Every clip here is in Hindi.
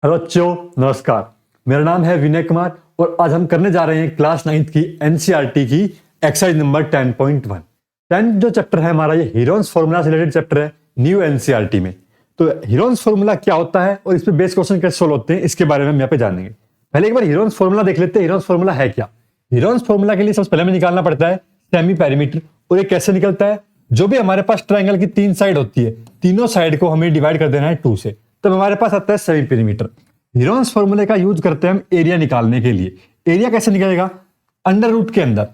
हेलो बच्चों, नमस्कार। मेरा नाम है विनय कुमार और आज हम करने जा रहे हैं क्लास 9th की एनसीईआरटी की एक्सरसाइज नंबर 10.1। 10 जो चैप्टर है हमारा, ये हीरोन्स फॉर्मूला से रिलेटेड चैप्टर है न्यू एनसीईआरटी में। तो हीरोन्स फॉर्मूला क्या होता है और इस पे बेस क्वेश्चन कैसे सोल्व होते हैं, इसके बारे में हम यहाँ पे जानेंगे। पहले एक बार हीरोन्स फॉर्मूला देख लेते हैं। हीरोन्स फॉर्मूला है क्या? हीरोन्स फॉर्मूला के लिए सबसे पहले हमें निकालना पड़ता है सेमी पेरीमीटर। और ये कैसे निकलता है? जो भी हमारे पास ट्राइंगल की 3 साइड होती है, तीनों साइड को हमें डिवाइड कर देना है 2 से, तब हमारे पास आता है सेमी पेरीमीटर। हीरोन्स फॉर्मूले का यूज करते हैं हम एरिया निकालने के लिए। एरिया कैसे निकलेगा? अंडर रूट के अंदर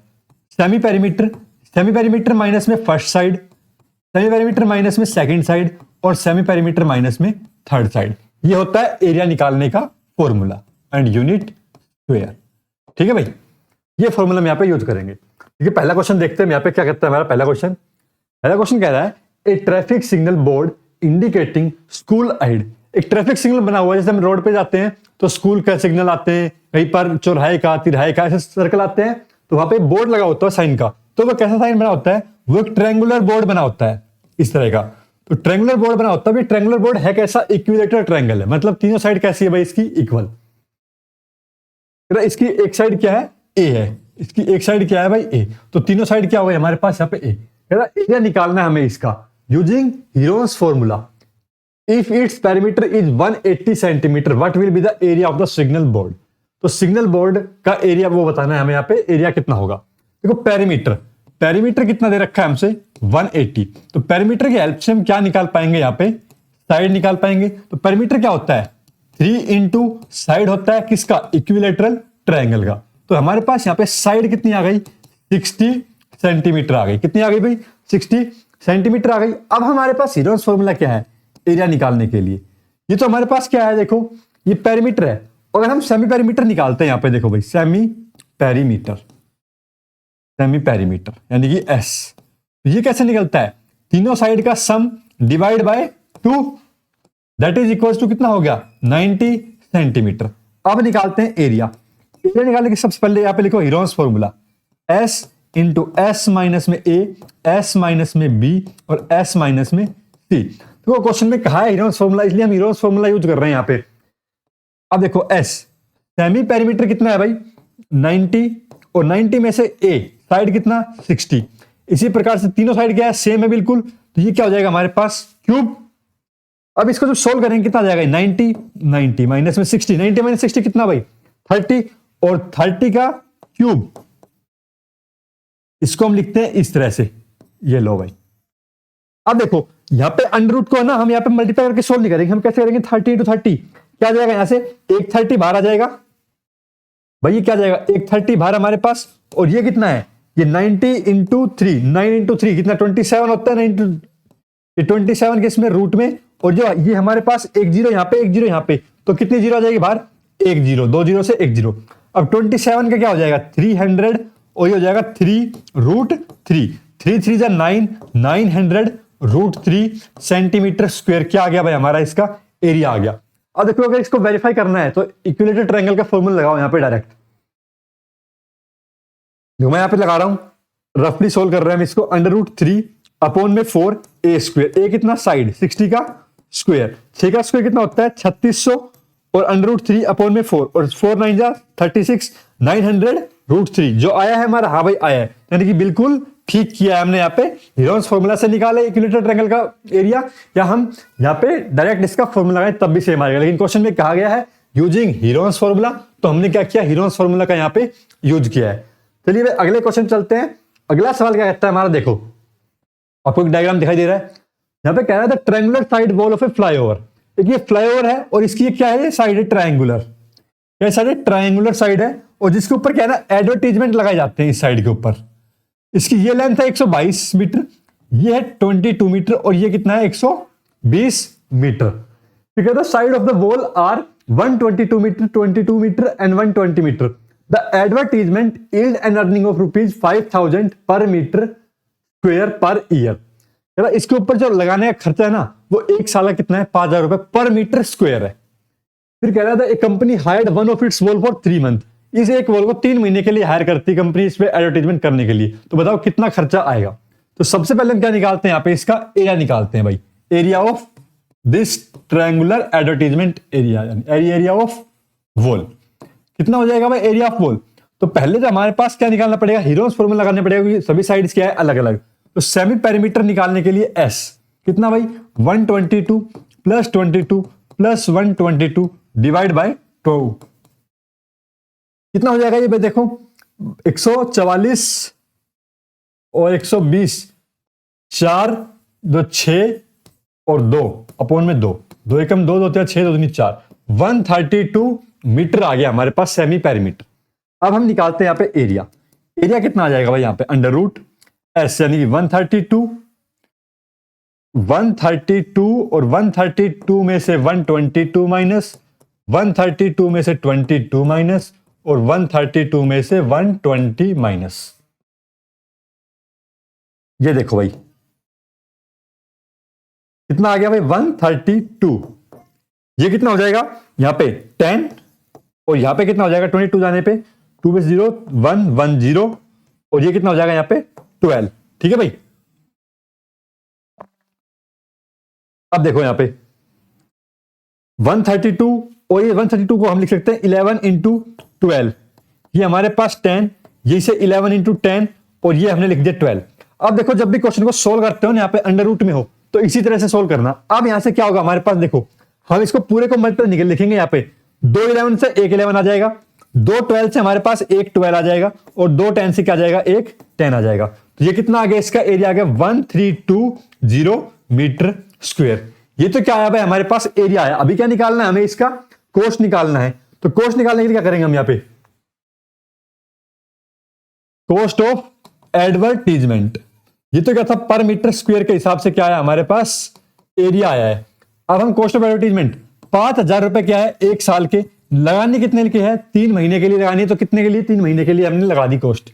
सेमी पेरीमीटर माइनस में first side, semi perimeter minus में सेकंड साइड और सेमी पेरीमीटर माइनस में थर्ड साइड। ये होता है एरिया निकालने का फॉर्मूला एंड यूनिट स्क्वायर। ठीक है भाई, ये फॉर्मूला हम यहाँ पे यूज करेंगे। ठीक है, पहला क्वेश्चन देखते हैं यहाँ पे क्या कहता है हमारा पहला क्वेश्चन कह रहा है a traffic signal board indicating school ahead. एक ट्रैफिक सिग्नल बना हुआ है, जैसे हम रोड पे जाते हैं तो स्कूल का सिग्नल आते हैं, कहीं पर चौराहे का, तिराहे का, ऐसे सर्कल आते हैं, तो वहां पे बोर्ड लगा होता है साइन का। तो वो कैसा साइन बना होता है? वो एक ट्रायंगुलर बोर्ड बना होता है इस तरह का। तो ट्रायंगुलर बोर्ड बना होता है। ट्रायंगुलर बोर्ड है कैसा? इक्विलेटरल ट्रायंगल है, मतलब तीनों साइड कैसी है भाई इसकी? इक्वल। इसकी एक साइड क्या है? ए है। इसकी एक साइड क्या है भाई? ए। तो तीनों साइड क्या हो गई हमारे पास यहाँ पे? ए। एरिया निकालना है हमें इसका using Heron's formula. If its perimeter is 180 centimetre, what will be the area of the signal board? तो सिग्नल बोर्ड का एरिया वो बताना है हमें यहाँ पे। एरिया कितना होगा? देखो पेरीमीटर कितना दे रखा है हमसे? 180। तो पेरीमीटर की हेल्प से हम क्या निकाल पाएंगे? यहाँ पे साइड निकाल पाएंगे। तो पेरीमीटर क्या होता है? 3 इंटू साइड होता है किसका? इक्विलेटरल ट्रायंगल का। तो हमारे पास यहाँ पे साइड कितनी आ गई? 60 सेंटीमीटर आ गई। कितनी आ गई भाई? 60 सेंटीमीटर आ गई। अब हमारे पास हीरोन्स फॉर्मूला क्या है एरिया निकालने के लिए? ये तो हमारे पास क्या है? देखो, ये पेरीमीटर है। और अगर हम सेमी पेरीमीटर निकालते हैं यहाँ पे, देखो भाई, सेमी पेरीमीटर यानी कि एस। ये कैसे निकलता है? तीनों साइड का sum divide by 2, that is equal to कितना हो गया? 90 सेंटीमीटर। अब निकालते हैं एरिया। एरिया निकालने के सबसे पहले यहाँ पे लिखो Heron's formula, S into S minus में ए, एस माइनस में बी और एस माइनस में सी। तो क्वेश्चन में कहा है हीरोन्स फॉर्मूला, इसलिए हम हीरोन्स फॉर्मूला यूज कर रहे हैं यहाँ पे। अब देखो एस, सेमी पेरीमीटर कितना है भाई? 90। और 90 में से ए साइड कितना? 60। इसी प्रकार से तीनों साइड क्या है? सेम है बिल्कुल। तो ये क्या हो जाएगा हमारे पास? क्यूब। अब इसको जब सोल्व करेंगे कितना आ जाएगा? 90 माइनस में 60, 90 माइनस 60 कितना भाई? 30। और 30 का क्यूब, इसको हम लिखते हैं इस तरह से। ये लो भाई। अब देखो यहाँ पे अंडर रूट को है ना, हम यहाँ पे मल्टीप्लाई करके सोल्व नहीं करेंगे। हम कैसे करेंगे? 30 इंटू 30 क्या आ जाएगा? यहाँ से एक 30 बाहर आ जाएगा भाई। ये क्या आ जाएगा? एक 30 बाहर हमारे पास। और ये कितना है? ये 90 इंटू 3, 9 इंटू 3 कितना? 27 होता है। 9 ये 27 के इसमें रूट में। और जो ये हमारे पास एक जीरो यहाँ पे, एक जीरो यहाँ पे, तो कितनी जीरो आ जाएगी बाहर? एक जीरो, 2 जीरो से 1 जीरो। अब 27 का क्या हो जाएगा? 300। और ये हो जाएगा 3 रूट 3, 3 3 जा 9, 900 रूट 3 सेंटीमीटर स्क्वायर। क्या आ गया भाई हमारा? इसका एरिया आ गया। अब देखो, अगर इसको वेरीफाई करना है तो इक्विलेटरल ट्रायंगल का फॉर्मूला लगाओ यहाँ पे डायरेक्ट। मैं यहाँ पे लगा रहा हूं, रफली सोल्व कर रहे हैं हम इसको। अंडर रूट 3 अपॉन में 4 ए स्क्वायर। ए कितना? साइड 60 का स्क्वायर। 6 का स्क्वायर कितना होता है? 3600। और अंडर रूट 3 अपॉन में 4 और 4 9 जा 36, 900 रूट 3 जो आया है हमारा। हाँ भाई आया है, यानी कि बिल्कुल ठीक किया है हमने। यहाँ पे हीरोन्स फॉर्मूला से निकाले इक्विलेटरल ट्रायंगल का एरिया, या हम यहाँ पे डायरेक्ट इसका फॉर्मूला लगाए तब भी सेम आएगा। लेकिन क्वेश्चन में कहा गया है यूजिंग हीरोन्स फॉर्मूला, तो हमने क्या किया? हीरोन्स फॉर्मूला का यहाँ पे यूज किया है। चलिए भाई अगले क्वेश्चन चलते हैं। अगला सवाल क्या कहता है हमारा? देखो, आपको एक डायग्राम दिखाई दे रहा है। यहाँ पे कह रहा है the triangular side wall of A flyover. ये फ्लाईओवर है और इसकी ये क्या है? ये साइड है ट्रायंगुलर। ये साइड ट्रायंगुलर साइड है और जिसके ऊपर क्या है ना, एडवर्टीजमेंट लगाए जाते हैं इस साइड के ऊपर। इसकी ये लेंथ है 122 मीटर, ये है 22 मीटर और ये कितना है? 120 मीटर। ठीक है, the side of the wall are 122 metre, 22 metre and 120 metre. The advertisement yield an earning of ₹5000 per metre square per year. इसके ऊपर जो लगाने का खर्चा है ना, वो एक साल का कितना है? 5000 रुपए पर मीटर स्क्वायर है। फिर कह रहा था एक company hired one of its wall for 3 month. इस एक वॉल को 3 महीने के लिए हायर करती कंपनी इस पे एडवर्टाइजमेंट करने के लिए। तो बताओ कितना खर्चा आएगा? तो सबसे पहले हम क्या निकालते हैं? यहाँ पे इसका एरिया निकालते हैं भाई। Area of this triangular advertisement area, यानी एरिया ऑफ वॉल। कितना हो जाएगा भाई एरिया ऑफ वॉल? तो पहले तो हमारे पास क्या निकालना पड़ेगा, हीरोन्स फॉर्मूला लगाना पड़ेगा क्योंकि सभी साइड्स क्या है अलग अलग। तो सेमी पेरीमीटर निकालने के लिए एस कितना भाई 122 प्लस 22 प्लस 122 डिवाइड बाय 2 कितना हो जाएगा ये भाई देखो 144 और 120 4 2 6 और 2 अपॉन में 2 2 एकम 2 2 6 2 4 132 मीटर आ गया हमारे पास सेमी पेरीमीटर। अब हम निकालते हैं यहाँ पे एरिया। एरिया कितना आ जाएगा भाई यहाँ पे अंडर रूट एस यानी कि 132 और 132 में से 122 माइनस 132 में से 22 माइनस और 132 में से 120 माइनस। ये देखो भाई कितना आ गया भाई 132। ये कितना हो जाएगा यहां पे 10 और यहां पे कितना हो जाएगा 22 जाने पे 2 में 0 1 1 0 और ये कितना हो जाएगा यहां पे 12। ठीक है भाई। अब देखो यहां पे 132 और ये 132 को हम लिख सकते हैं 11 इंटू 12। ये हमारे पास 10 ये इसे 11 इंटू 10 और ये हमने लिख दिया 12। अब देखो जब भी क्वेश्चन को सोल्व करते हो ना यहाँ पे अंडर रूट में हो तो इसी तरह से सोल्व करना। अब यहां से क्या होगा हमारे पास देखो हम इसको पूरे को मल्टीप्लाई निकल लिखेंगे यहाँ पे 2 11 से एक 11 आ जाएगा, 2 12 से हमारे पास एक 12 आ जाएगा और 2 10 से क्या आ जाएगा एक 10 आ जाएगा। तो ये कितना आ गया इसका एरिया आ गया 1320 मीटर स्क्वायर। ये तो क्या आया भाई हमारे पास एरिया है। अभी क्या निकालना है हमें इसका कोस्ट निकालना है। तो कोस्ट निकालने के लिए क्या करेंगे हम यहाँ पे कोस्ट ऑफ एडवर्टीजमेंट। ये तो क्या था पर मीटर स्क्वायर के हिसाब से क्या आया हमारे पास एरिया आया है। अब हम कोस्ट ऑफ एडवर्टीजमेंट 5000 रुपए क्या है एक साल के लगानी कितने के है 3 महीने के लिए लगानी है। तो कितने के लिए 3 महीने के लिए हमने लगा दी कोस्ट।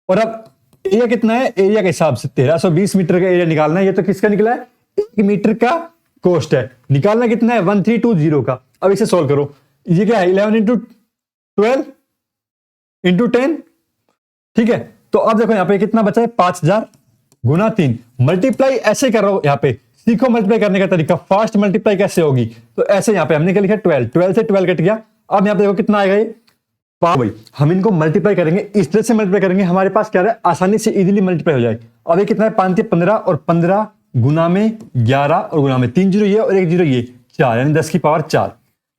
और अब एरिया कितना है एरिया के हिसाब से 1320 मीटर का एरिया निकालना है। ये तो किसका निकला है 1 मीटर का कोस्ट है। निकालना कितना है 1320 का। अब इसे सोल्व करो। ये क्या है 11 इंटू 12 इंटू 10। ठीक है। तो अब देखो यहाँ पे कितना बचा है 5000 गुना 3 मल्टीप्लाई ऐसे कर रहा हूं यहाँ पे सीखो मल्टीप्लाई करने का तरीका। फास्ट मल्टीप्लाई कैसे होगी तो ऐसे यहाँ पे हमने क्या लिखा 12 से 12 कट गया। अब यहाँ पे देखो कितना आएगा ये भाई हम इनको मल्टीप्लाई करेंगे इस तरह से मल्टीप्लाई करेंगे हमारे पास क्या है आसानी से इजीली मल्टीप्लाई हो जाए। अब ये कितना है 5 15 और 15 गुना में 11 और गुना में 3 जीरो ये और 1 जीरो ये 4 यानी 10 की पावर 4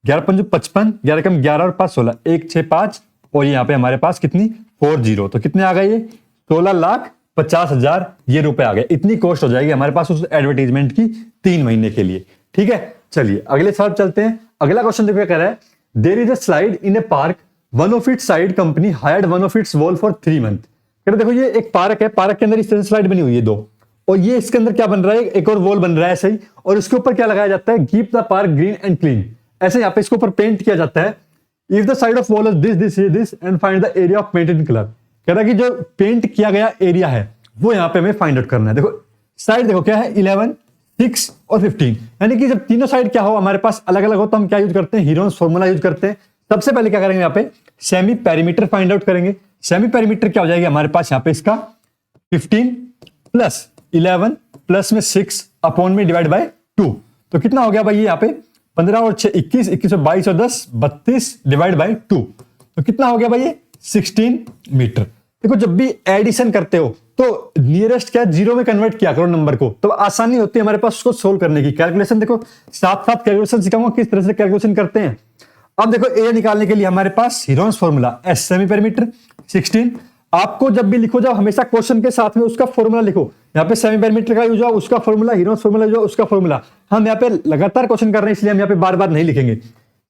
11 5 55 11 कम 11 और 5 16 1 6 5 और यहाँ पे हमारे पास कितनी 4 जीरो। तो कितने आ गए ये 16,50,000 ये रुपए आ गए। इतनी कॉस्ट हो जाएगी हमारे पास उस एडवर्टीजमेंट की 3 महीने के लिए। ठीक है। चलिए अगले सवाल चलते हैं। अगला क्वेश्चन देखो क्या कह रहा है there is a slide in a park one of its side company hired one of its wall for 3 month. देखो ये एक पार्क है पार्क के अंदर इस तरह से स्लाइड बनी हुई है 2 और ये इसके अंदर क्या बन रहा है एक और वॉल बन रहा है ऐसे ही और इसके ऊपर क्या लगाया जाता है keep the park green and clean. ऐसे यहाँ पे इसके ऊपर पेंट किया जाता है। If the side of wall is this and find the area of painted colour. कह रहा है कि जो पेंट किया गया एरिया है वो यहाँ पे हमें फाइंड आउट करना है। देखो साइड देखो क्या है 11 6 और 15 यानी कि जब तीनों साइड क्या हो हमारे पास अलग अलग हो तो हम क्या यूज करते हैं हीरोन्स फॉर्मूला यूज करते हैं। सबसे पहले क्या करेंगे यहाँ पे सेमी पेरीमीटर फाइंड आउट करेंगे। सेमी पेरीमीटर क्या हो जाएगा हमारे पास यहाँ पे इसका 15 प्लस 11 प्लस में 6 अपॉन में डिवाइड बाय 2। तो कितना हो गया भाई यहाँ पे 15 और 6 21 21 और 22 और 10 32 डिवाइड बाय 2। तो कितना हो गया भाई ये 16 मीटर। देखो जब भी एडिशन करते हो तो नियरेस्ट क्या जीरो में कन्वर्ट किया करो नंबर को तो आसानी होती है हमारे पास उसको सोल्व करने की। कैलकुलेशन देखो साथ साथ कैलकुलेशन सिखाऊंगा किस तरह से कैलकुलेशन करते हैं। अब देखो एरिया निकालने के लिए हमारे पास Heron's formula S semi perimeter 16। आपको जब भी लिखो जाओ हमेशा क्वेश्चन के साथ में उसका फॉर्मूला लिखो। यहाँ पे सेमी पेरीमीटर का यूज हुआ उसका फॉर्मूला हीरोन्स फॉर्मूला यूज हुआ उसका फॉर्मूला। हम यहाँ पे लगातार क्वेश्चन कर रहे हैं इसलिए हम यहाँ पे बार बार नहीं लिखेंगे।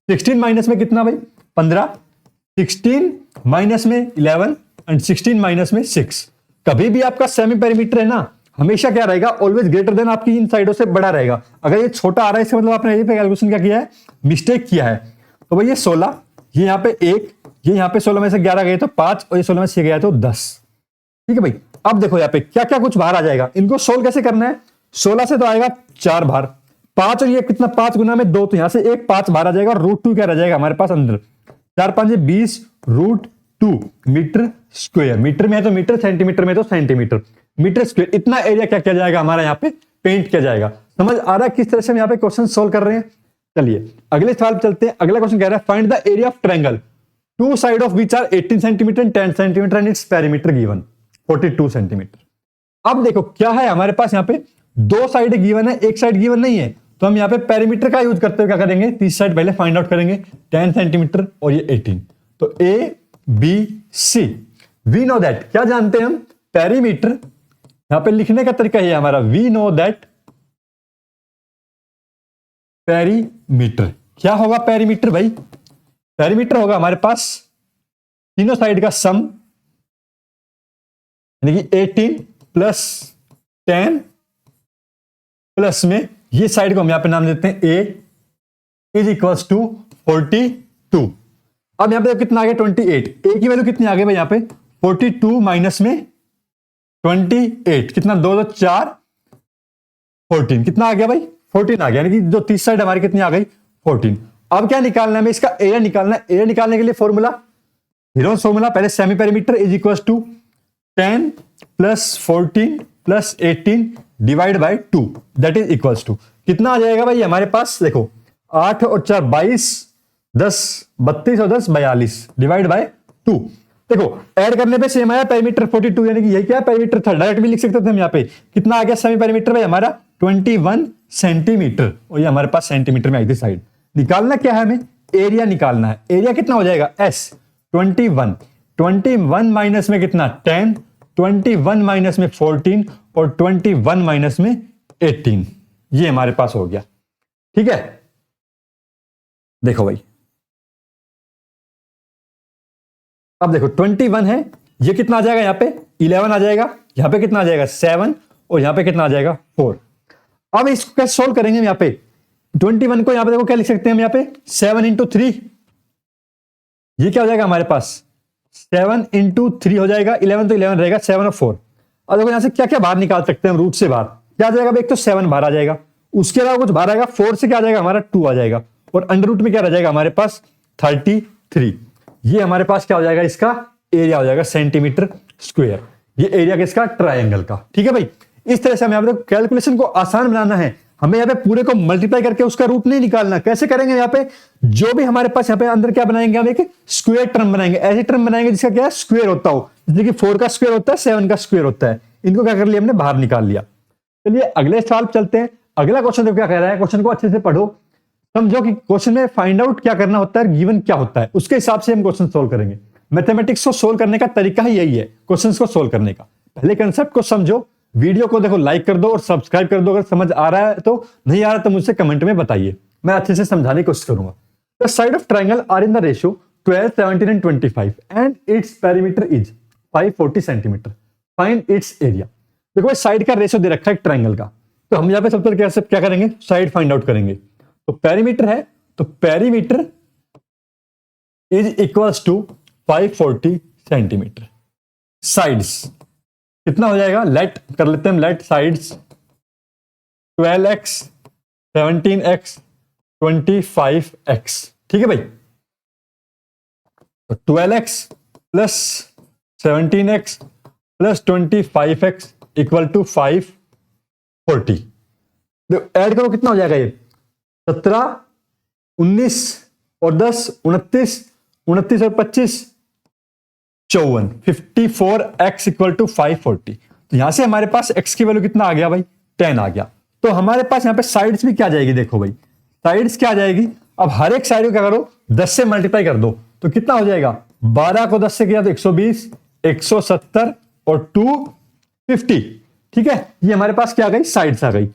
16 माइनस में कितना भाई 15 16 माइनस में 11 एंड 16 माइनस में 6। कभी भी आपका सेमी पेरीमीटर है ना हमेशा क्या रहेगा ऑलवेज ग्रेटर देन आपकी इन साइडों से बड़ा रहेगा। अगर ये छोटा आ रहा है इसका मतलब आपने यहीं पे कैलकुलेशन क्या किया है मिस्टेक किया है। तो भाई ये 16 ये यहाँ पे 1 ये यहाँ पे 16 में से 11 गए तो 5 और ये 16 में से गया तो 10। ठीक है भाई। अब देखो यहाँ पे क्या क्या कुछ बाहर आ जाएगा इनको सोल्व कैसे करना है। 16 से तो आएगा 4 बाहर 5 और ये कितना 5 गुना में 2 तो यहाँ से एक 5 बाहर आ जाएगा और √2 क्या रह जाएगा हमारे पास अंदर 4 5 20 √2 मीटर स्क्वायर। मीटर में है तो मीटर सेंटीमीटर में तो सेंटीमीटर मीटर स्क्वायर। इतना एरिया क्या किया जाएगा हमारा यहाँ पे पेंट किया जाएगा। समझ आ रहा है किस तरह से हम यहाँ पे क्वेश्चन सोल्व कर रहे हैं? चलिए अगले सवाल पे चलते हैं। अगला क्वेश्चन कह रहा है find the area of triangle two side of which are 18 centimetre and 10 centimetre and its perimeter given 42 centimetre. अब देखो क्या है हमारे पास यहाँ पे दो साइड गिवन है, एक साइड गिवन नहीं है, तो हम यहाँ पे पेरीमीटर का यूज करते हुए क्या करेंगे, तीसरी साइड पहले फाइंड आउट करेंगे 10 सेंटीमीटर और ये 18। तो A B C we know that, क्या जानते हैं हम, पेरीमीटर। यहां पे लिखने का तरीका है हमारा वी नो दैट पेरीमीटर। क्या होगा पेरीमीटर भाई? पेरीमीटर होगा हमारे पास तीनों साइड का सम, यानी कि 18 प्लस 10 प्लस में ये साइड को हम यहां पे नाम देते हैं ए इज इक्वल्स टू 42। अब यहां पे कितना आ गया 28, ए की वैल्यू कितनी आ गई भाई यहाँ पे 42 माइनस में 28, कितना 2 2 4 14, कितना आ गया भाई 14 आ गया, यानी कि जो तीस साइड हमारी कितनी आ गई 14। अब क्या निकालना है हमें, इसका एरिया निकालना है। एरिया निकालने के लिए फॉर्मूला हीरोस फॉर्मूला, पहले semi perimeter is equal to 10 plus 14 plus 18 divide by 2 that is equals to कितना आ जाएगा भाई हमारे पास, देखो 8 और 4 22, 10 32 और 10 42 डिवाइड बाय 2। देखो ऐड करने पे सेम आया पेरीमीटर 42, यानी कि यही क्या है पेरीमीटर था, डायरेक्ट भी लिख सकते थे हम यहाँ पे। कितना आ गया सेमी पेरीमीटर भाई हमारा 21 सेंटीमीटर, और ये हमारे पास सेंटीमीटर में आई थी साइड। निकालना क्या है हमें, एरिया निकालना है। एरिया कितना हो जाएगा एस 21 माइनस में कितना 10, 21 माइनस में 14 और 21 माइनस में 18, ये हमारे पास हो गया। ठीक है, देखो भाई अब देखो 21 है, ये कितना आ जाएगा यहाँ पे 11 आ जाएगा, यहाँ पे कितना आ जाएगा 7 और यहाँ पे कितना आ जाएगा 4। अब इसको कैसे सोल्व करेंगे हम यहाँ पे 21 को यहाँ पे देखो क्या लिख सकते हैं हम यहाँ पे 7 इंटू 3, ये क्या हो जाएगा हमारे पास 7 इंटू 3 हो जाएगा, 11 तो 11 रहेगा 7 और 4। और देखो यहाँ से क्या क्या बाहर निकाल सकते हैं हम रूट से बाहर, क्या आ जाएगा एक तो 7 बाहर आ जाएगा, उसके अलावा कुछ बाहर आएगा 4 से क्या आ जाएगा हमारा 2 आ जाएगा, और अंडर रूट में क्या रह जाएगा हमारे पास 33। ये हमारे पास क्या हो जाएगा, इसका एरिया हो जाएगा सेंटीमीटर स्क्वायर, ये एरिया किसका ट्रायंगल का। ठीक है भाई, इस तरह से हमें यहाँ पे कैलकुलेशन को आसान बनाना है, हमें यहाँ पे पूरे को मल्टीप्लाई करके उसका रूट नहीं निकालना। कैसे करेंगे, यहाँ पे जो भी हमारे पास यहाँ पे अंदर क्या बनाएंगे, हम एक स्क्वायर टर्म बनाएंगे, ऐसे टर्म बनाएंगे जिसका क्या है स्क्वायर होता हो, जैसे कि 4 का स्क्वायर होता है 7 का स्क्वायर होता है, इनको क्या कर लिया हमने बाहर निकाल लिया। चलिए अगले सवाल चलते हैं। अगला क्वेश्चन देखो क्या कह रहा है, क्वेश्चन को अच्छे से पढ़ो, समझो कि क्वेश्चन में फाइंड आउट क्या करना होता है, गिवन क्या होता है, उसके हिसाब से हम क्वेश्चन सोल्व करेंगे। मैथमेटिक्स को सोल्व करने का तरीका ही यही है, क्वेश्चंस को सोल्व करने का। पहले कंसेप्ट को समझो, वीडियो को देखो लाइक कर दो और सब्सक्राइब कर दो, अगर समझ आ रहा है तो, नहीं आ रहा तो मुझसे कमेंट में बताइए, मैं अच्छे से समझाने की कोशिश करूंगा। The side of triangle are in the ratio 12, 17 and 25 and its perimeter is 540 centimetre, find its area. देखो साइड का रेशियो दे रखा है ट्रायंगल का, तो हम यहाँ पे सबसे पहले क्या करेंगे, साइड फाइंड आउट करेंगे। तो पेरीमीटर है, तो perimeter is equals to 540 centimetre. Sides कितना हो जाएगा, लेट कर लेते हैं हम, late sides 12x 17x 25x। ठीक है भाई, तो 12x plus 17x plus 25x equal to 540। Add करो कितना हो जाएगा, ये 17 19 और 10 29 29 और 25 54, 54x इक्वल टू 540। तो यहां से हमारे पास x की वैल्यू कितना आ गया भाई 10 आ गया। तो हमारे पास यहां पे साइड्स भी क्या आ जाएगी, देखो भाई साइड्स क्या आ जाएगी, अब हर एक साइड को क्या करो 10 से मल्टीप्लाई कर दो, तो कितना हो जाएगा 12 को 10 से किया तो 120 170 और 250। ठीक है, ये हमारे पास क्या आ गई, साइड्स आ गई।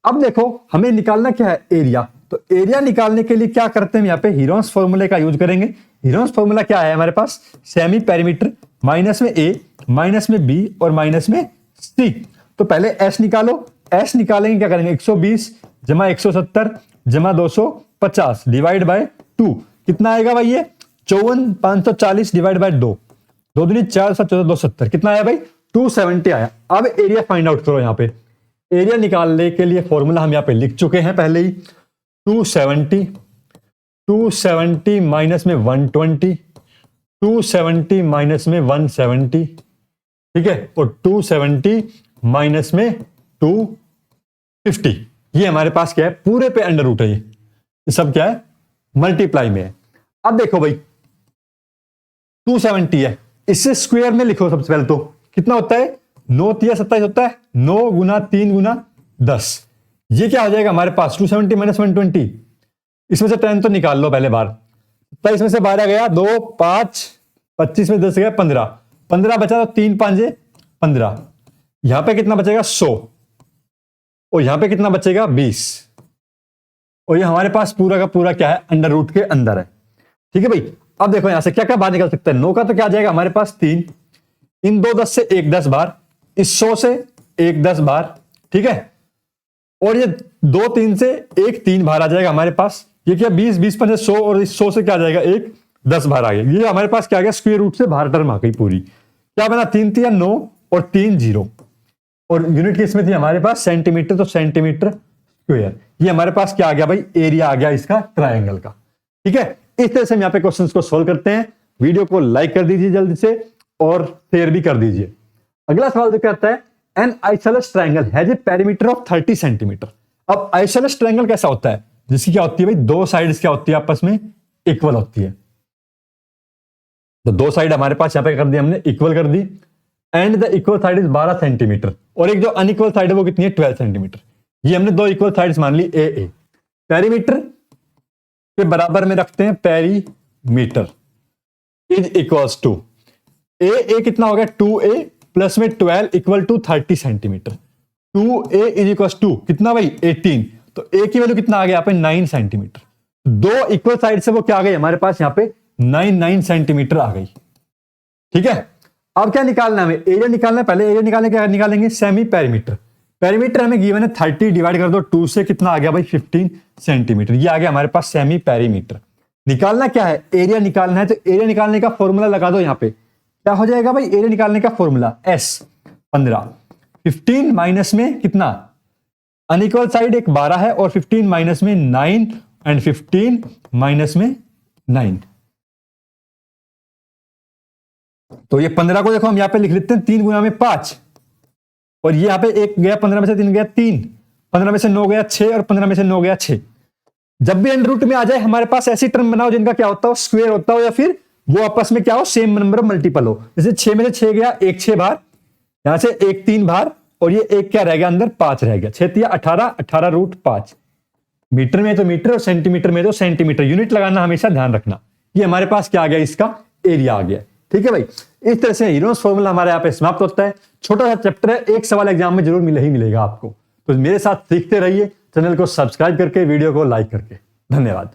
अब देखो हमें निकालना क्या है, एरिया। तो एरिया निकालने के लिए क्या करते हैं, यहाँ पे हीरोस फॉर्मूले का यूज करेंगे। हीरोस फॉर्मूला क्या है हमारे पास, सेमी पेरीमीटर माइनस में ए माइनस में बी और माइनस में सी। तो पहले एस निकालो, एस निकालेंगे क्या करेंगे 120 जमा 170 जमा 250 डिवाइड बाय 2, कितना आएगा भाई ये 54 540 डिवाइड बाय 2, 2 दूनी 4 7 14 270, कितना आया भाई 270 आया। अब एरिया फाइंड आउट करो, यहाँ पे एरिया निकालने के लिए फॉर्मूला हम यहाँ पे लिख चुके हैं पहले ही, 270 माइनस में 120, 270 माइनस में 170, ठीक है, और 270 माइनस में 250, ये हमारे पास क्या है, पूरे पे अंडर रूट है, ये सब क्या है, मल्टीप्लाई में है। अब देखो भाई 270 है, इससे स्क्वायर में लिखो सबसे पहले तो कितना होता है, 9 3 27 होता है, 9 गुना 3 गुना 10, ये क्या हो जाएगा हमारे पास 270 माइनस 120, इसमें से 10 तो निकाल लो पहले बार, तो इसमें से 12 गया 2 5 25 में 10 गया 15, 15 बचा तो 3 5 15, यहां पे कितना बचेगा 100 और यहां पे कितना बचेगा 20, और ये हमारे पास पूरा का पूरा क्या है, अंडर रूट के अंदर है। ठीक है भाई, अब देखो यहां से क्या क्या बाहर निकल सकता है, 9 का तो क्या आ जाएगा हमारे पास 3, इन 2 10 से 1 10 बार, इस 100 से 1 10 बार, ठीक है, और ये 2 3 से 1 3 बार आ जाएगा हमारे पास, ये क्या 20 20 5 100, और इस 100 से क्या आ जाएगा 1 10 बार आ गया, ये हमारे पास क्या आ गया, स्क्वायर रूट से बाहर टर्म आ गई पूरी, क्या बना 3 3 9 और 3 0, और यूनिट किसमें थी हमारे पास, सेंटीमीटर, तो सेंटीमीटर स्क्वायर, ये हमारे पास क्या आ गया भाई, एरिया आ गया इसका ट्रायंगल का। ठीक है, इस तरह से हम यहाँ पे क्वेश्चंस को सोल्व करते हैं। वीडियो को लाइक कर दीजिए जल्दी से और शेयर भी कर दीजिए। अगला सवाल जो कहता है, N isosceles triangle has a perimeter of 30 centimetre. अब आइसोसेलेस ट्रायंगल कैसा होता है, जिसकी क्या होती है भाई, दो साइड्स क्या होती है आपस में इक्वल होती है, तो दो साइड हमारे पास यहाँ पे कर दी हमने, इक्वल कर दी, and the equal side is 12 centimetre, और एक जो अनइक्वल साइड है वो कितनी है, 12 सेंटीमीटर। ये हमने दो इक्वल साइड्स मान ली ए ए, पेरीमीटर के बराबर में रखते हैं, perimeter is equals to a कितना हो गया 2a प्लस में 12 equal to 30 centimetre, 2a is equals to कितना भाई 18, तो a की वैल्यू कितना आ गया यहाँ पे 9 सेंटीमीटर, दो इक्वल साइड से वो क्या आ गई हमारे पास यहाँ पे 9 सेंटीमीटर आ गई। ठीक है, अब क्या निकालना है हमें, एरिया निकालना है, पहले एरिया निकालने क्या निकालेंगे, सेमी पेरीमीटर, पेरीमीटर हमें गिवन है 30 डिवाइड कर दो 2 से, कितना आ गया भाई 15 सेंटीमीटर, ये आ गया हमारे पास सेमी पेरीमीटर। निकालना क्या है, एरिया निकालना है, तो एरिया निकालने का फॉर्मूला लगा दो यहाँ पे, क्या हो जाएगा भाई एरिया निकालने का फॉर्मूला, S 15, 15 माइनस में कितना, अनइक्वल साइड एक 12 है, और 15 माइनस में 9, एंड 15 माइनस में 9, तो ये 15 को देखो हम यहां पे लिख लेते हैं 3 गुना में 5, और ये यहां पे एक गया 15 में से 3 गया 3, 15 में से 9 गया 6, और 15 में से 9 गया 6। जब भी अंडर रूट में आ जाए हमारे पास ऐसी टर्म बनाओ जिनका क्या होता हो, स्क्वायर होता हो, या फिर वो आपस में क्या हो, सेम नंबर मल्टीपल हो। जैसे 6 में से 6 गया, एक 6 बार, यहां से एक 3 बार, और ये एक क्या रह गया अंदर 5 रह गया, 6 3 18, 18 रूट 5। मीटर में तो मीटर और सेंटीमीटर में तो सेंटीमीटर, यूनिट लगाना हमेशा ध्यान रखना। ये हमारे पास क्या आ गया, इसका एरिया आ गया। ठीक है भाई, इस तरह से यूनिवर्स फॉर्मूला हमारे यहाँ पे समाप्त होता है। छोटा सा चैप्टर है, एक सवाल एग्जाम में जरूर मिलेगा आपको, तो मेरे साथ सीखते रहिए, चैनल को सब्सक्राइब करके, वीडियो को लाइक करके। धन्यवाद।